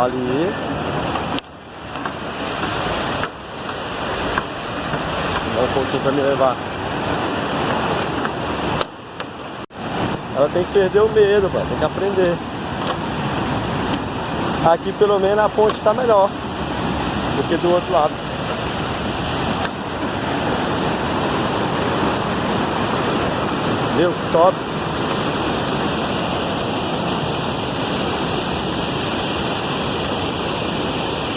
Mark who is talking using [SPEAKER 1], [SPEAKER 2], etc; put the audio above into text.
[SPEAKER 1] Ali. Dá um pouquinho pra me levar. Ela tem que perder o medo, mano. Tem que aprender. Aqui pelo menos a ponte tá melhor do que do outro lado. Viu? Top.